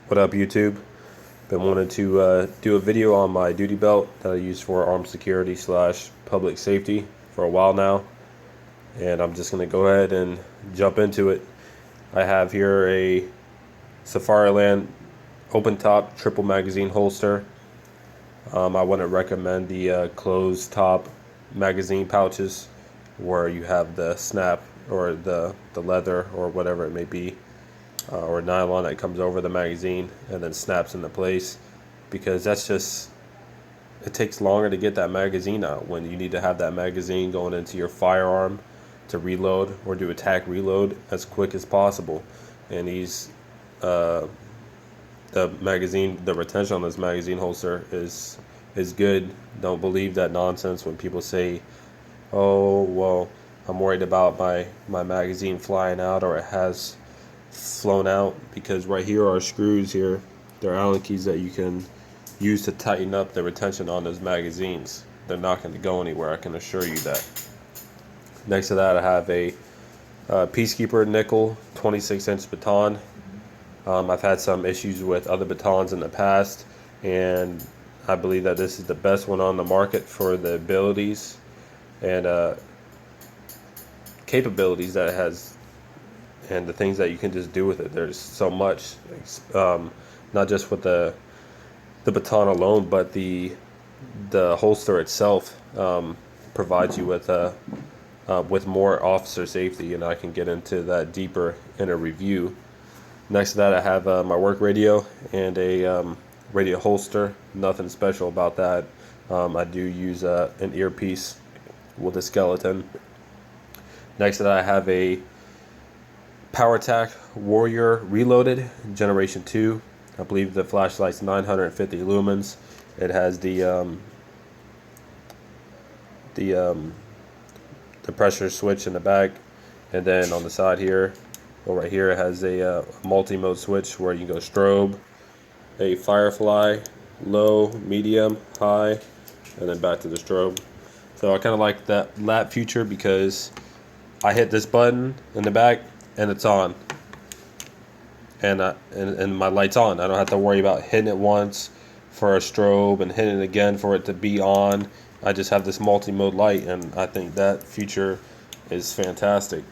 What up, YouTube? Been wanting to do a video on my duty belt that I use for armed security slash public safety for a while now, and I'm just gonna go ahead and jump into it. I have here a Safariland open top triple magazine holster. I wouldn't recommend the closed top magazine pouches where you have the snap or the leather or whatever it may be, or nylon that comes over the magazine and then snaps into place, because it takes longer to get that magazine out when you need to have that magazine going into your firearm to reload or do attack reload as quick as possible. And the retention on this magazine holster is good. Don't believe that nonsense when people say, oh well, I'm worried about my magazine flying out or it has flown out, because right here are screws here. They're Allen keys that you can use to tighten up the retention on those magazines. They're not going to go anywhere, I can assure you that. Next to that, I have a Peacekeeper nickel 26-inch baton. I've had some issues with other batons in the past, and I believe that this is the best one on the market for the abilities and capabilities that it has, and the things that you can just do with it. There's so much, not just with the baton alone, but the holster itself provides you with more officer safety, and I can get into that deeper in a review. Next to that, I have my work radio and a radio holster. Nothing special about that. I do use an earpiece with a skeleton. Next to that, I have a PowerTac Warrior Reloaded Generation 2. I believe the flashlight's 950 lumens. It has the pressure switch in the back, and then on the side here, or right here, it has a multi-mode switch where you can go strobe, a firefly, low, medium, high, and then back to the strobe. So I kind of like that feature because I hit this button in the back and it's on, and my light's on. I don't have to worry about hitting it once for a strobe and hitting it again for it to be on. I just have this multi-mode light, and I think that feature is fantastic.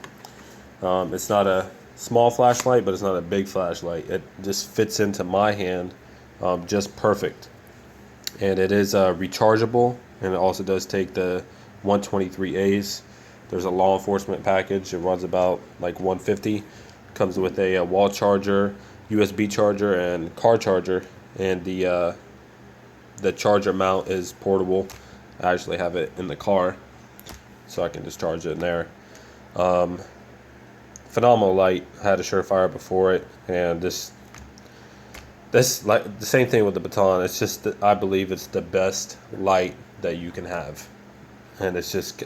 It's not a small flashlight, but it's not a big flashlight. It just fits into my hand just perfect. And it is rechargeable, and it also does take the 123As. There's a law enforcement package. It runs about like 150. Comes with a wall charger, USB charger, and car charger, and the charger mount is portable. I actually have it in the car, so I can just charge it in there. Phenomenal light. I had a Surefire before it, and this like the same thing with the baton. It's just that I believe it's the best light that you can have, and it's just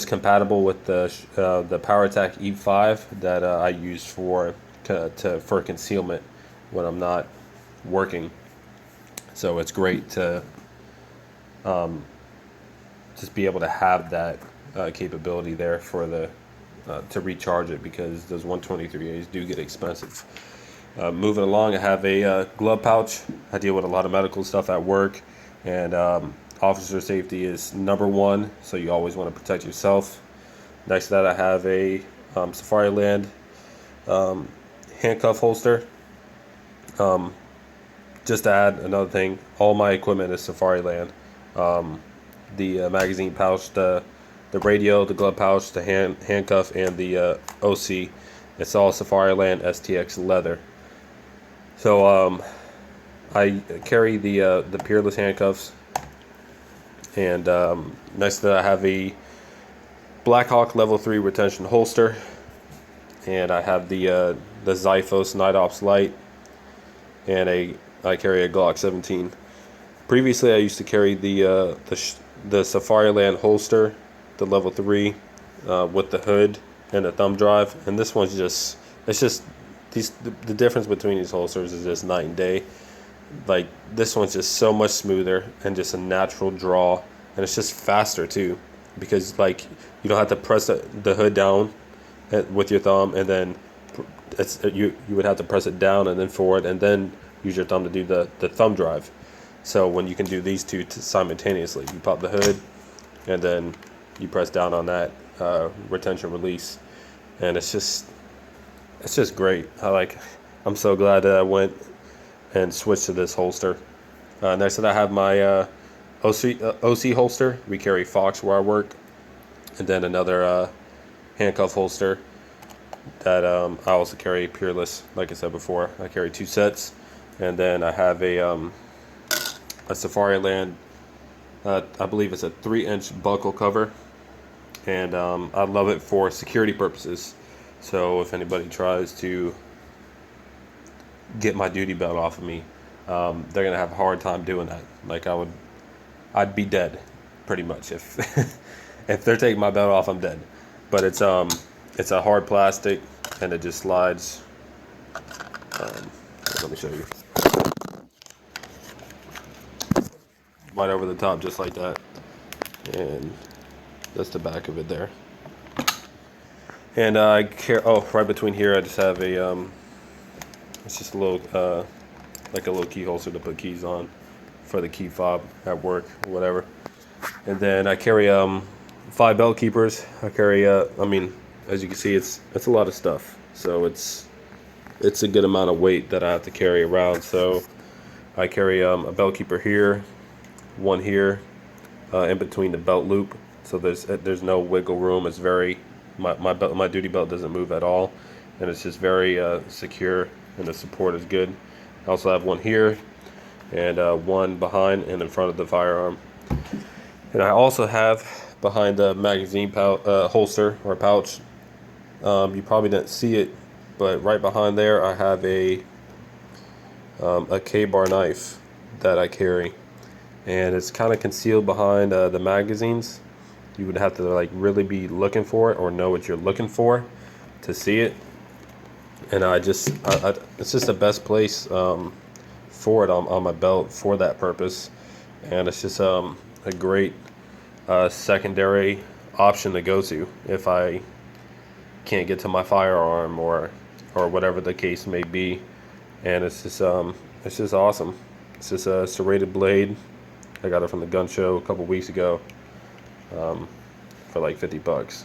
compatible with the PowerTac E5 that I use for concealment when I'm not working. So it's great to just be able to have that capability there for to recharge it, because those 123As do get expensive. Moving along, I have a glove pouch. I deal with a lot of medical stuff at work, and officer safety is number one, so you always want to protect yourself. Next to that, I have a Safariland handcuff holster. Just to add another thing, all my equipment is Safariland. The magazine pouch, the radio, the glove pouch, the handcuff, and the OC, it's all Safariland STX leather. So I carry the Peerless handcuffs, and next to that, I have a Blackhawk Level 3 retention holster, and I have the Xiphos Night Ops light, and I carry a Glock 17. Previously, I used to carry the Safariland holster, the Level 3, with the hood and the thumb drive, and this one's the difference between these holsters is just night and day. Like, this one's just so much smoother and just a natural draw, and it's just faster too, because like you don't have to press the hood down with your thumb and then you would have to press it down and then forward, and then use your thumb to do the thumb drive. So when you can do these two simultaneously, you pop the hood, and then you press down on that retention release, and it's just great. I'm so glad that I went and switched to this holster. Next to that, I have my OC holster. We carry Fox where I work, and then another handcuff holster that I also carry Peerless. Like I said before, I carry 2 sets, and then I have a Safariland. I believe it's a 3-inch buckle cover, and I love it for security purposes. So if anybody tries to get my duty belt off of me, they're gonna have a hard time doing that. Like I'd be dead, pretty much, if if they're taking my belt off, I'm dead. But it's a hard plastic, and it just slides. Let me show you. Right over the top, just like that, and that's the back of it there. And I care. Oh, right between here, I just have a it's just a little like a little key holster to put keys on for the key fob at work or whatever. And then I carry 5 belt keepers. I carry I mean, as you can see, it's a lot of stuff. So it's a good amount of weight that I have to carry around. So I carry a belt keeper here, one here, in between the belt loop. So there's no wiggle room. It's very my duty belt doesn't move at all, and it's just very secure, and the support is good. I also have one here, and one behind and in front of the firearm. And I also have behind the magazine holster or pouch. You probably didn't see it, but right behind there I have a K-bar knife that I carry, and it's kind of concealed behind the magazines. You would have to like really be looking for it or know what you're looking for to see it. And it's just the best place for it on my belt for that purpose. And it's just a great secondary option to go to if I can't get to my firearm or whatever the case may be. And it's just awesome. It's just a serrated blade. I got it from the gun show a couple weeks ago for like $50.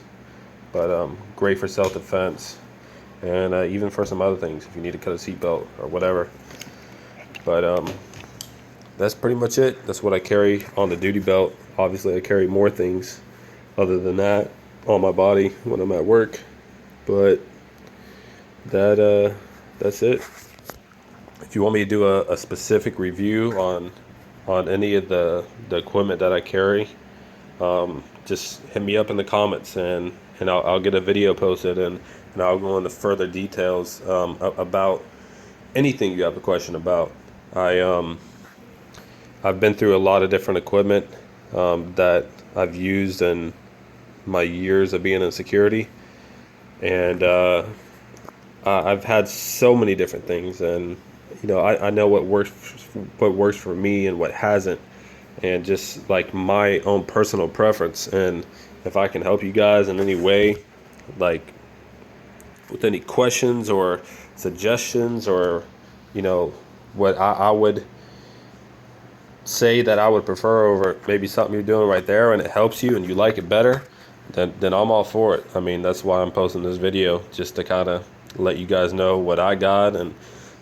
But great for self-defense, and even for some other things if you need to cut a seatbelt or whatever. But that's pretty much it. That's what I carry on the duty belt. Obviously I carry more things other than that on my body when I'm at work, but that's it. If you want me to do a specific review on any of the equipment that I carry, just hit me up in the comments, and I'll get a video posted, and I'll go into further details about anything you have a question about. I've been through a lot of different equipment that I've used in my years of being in security, and I've had so many different things, and I know what works for me and what hasn't, and just like my own personal preference. And if I can help you guys in any way, like with any questions or suggestions, or what I would say that I would prefer over maybe something you're doing right there, and it helps you and you like it better, then I'm all for it. I mean, that's why I'm posting this video, just to kind of let you guys know what I got, and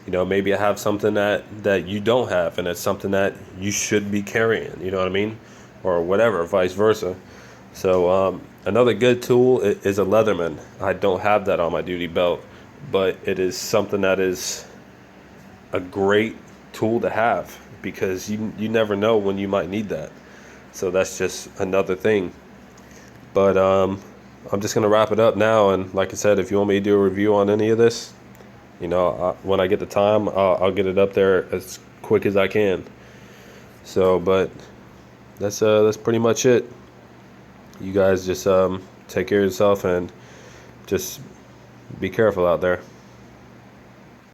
maybe I have something that you don't have, and it's something that you should be carrying, you know what I mean, or whatever, vice versa. So another good tool is a Leatherman. I don't have that on my duty belt, but it is something that is a great tool to have, because you never know when you might need that. So that's just another thing. But I'm just gonna wrap it up now, and like I said, if you want me to do a review on any of this, when I get the time, I'll get it up there as quick as I can. So, but that's pretty much it. You guys just take care of yourself, and just be careful out there.